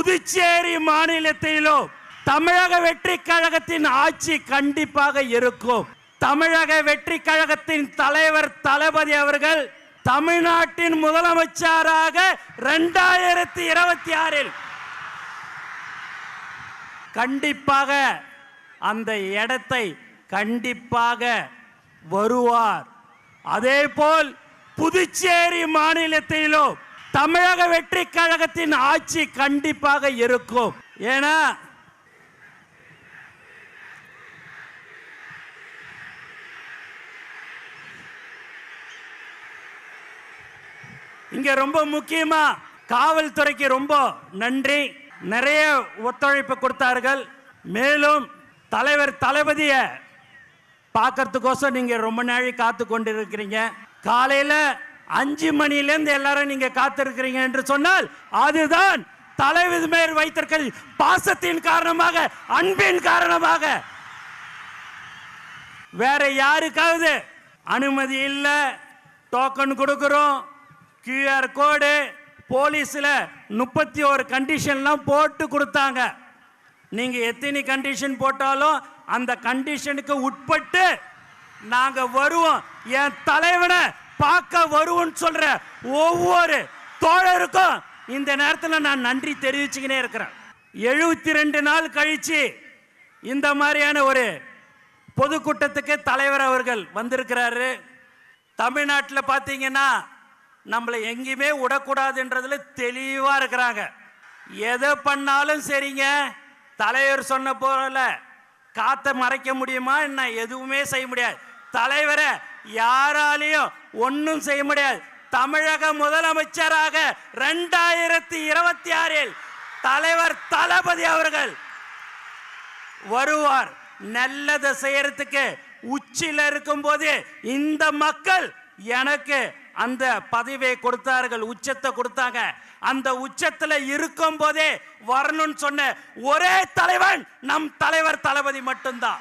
புதுச்சேரி மாநிலத்திலும் தமிழக வெற்றி கழகத்தின் ஆட்சி கண்டிப்பாக இருக்கும். தமிழக வெற்றி கழகத்தின் தலைவர் தளபதி அவர்கள் தமிழ்நாட்டின் முதலமைச்சராக 2026 கண்டிப்பாக அந்த இடத்தை கண்டிப்பாக வருவார். அதேபோல் புதுச்சேரி மாநிலத்திலும் தமிழக வெற்றி கழகத்தின் ஆட்சி கண்டிப்பாக இருக்கும். ஏன்னா இங்க ரொம்ப முக்கியமா காவல்துறைக்கு ரொம்ப நன்றி. நிறைய ஒத்துழைப்பு கொடுத்தார்கள். மேலும் தலைவர் தளபதியை பார்க்கறதுக்கோசம் நீங்க ரொம்ப நாளை காத்து கொண்டிருக்கிறீங்க. காலையில 5 மணியிலிருந்து எல்லாரும் நீங்க காத்திருக்கிறீங்க என்று சொன்னால் அதுதான் தலைவர் மேல் வைத்திருக்கிற பாசத்தின் காரணமாக, அன்பின் காரணமாக. வேற யாருக்காவது அனுமதி இல்லை, டோக்கன் கொடுக்கிறோம், QR கோடு, போலீஸ்ல 31 கண்டிஷன்லாம் போட்டு கொடுத்தாங்க. நீங்க எத்தனை கண்டிஷன் போட்டாலும் அந்த கண்டிஷனுக்கு உட்பட்டு நாங்க வருவோம். என் தலைவனை பார்க்க வருவோம் சொல்ற ஒவ்வொரு தோழருக்கும் இந்த நேரத்தில் நான் நன்றி தெரிவிச்சுக்கினே இருக்கிறேன். 72 நாள் கழிச்சு இந்த மாதிரியான ஒரு பொதுக்கூட்டத்துக்கு தலைவர் அவர்கள் வந்திருக்கிறாரு. தமிழ்நாட்டில் பார்த்தீங்கன்னா நம்மளை எங்கேயுமே விடக்கூடாதுன்றதுல தெளிவா இருக்கிறாங்க. எதை பண்ணாலும் சரிங்க, தலைவர் சொன்ன போல காத்த மறைக்க முடியுமா என்ன? எதுவுமே செய்ய முடியாது. தலைவரை யாராலையும் ஒன்னும் செய்ய முடியாது. தமிழக முதலமைச்சராக 2026 தலைவர் தளபதி அவர்கள் வருவார். நல்லதை செய்யறதுக்கு உச்சில இருக்கும் போது இந்த மக்கள் எனக்கு அந்த பதவியை கொடுத்தார்கள், உச்சத்தை கொடுத்தாங்க. அந்த உச்சத்துல இருக்கும் போதே வரணும்னு சொன்ன ஒரே தலைவன் நம் தலைவர் தளபதி மட்டும்தான்.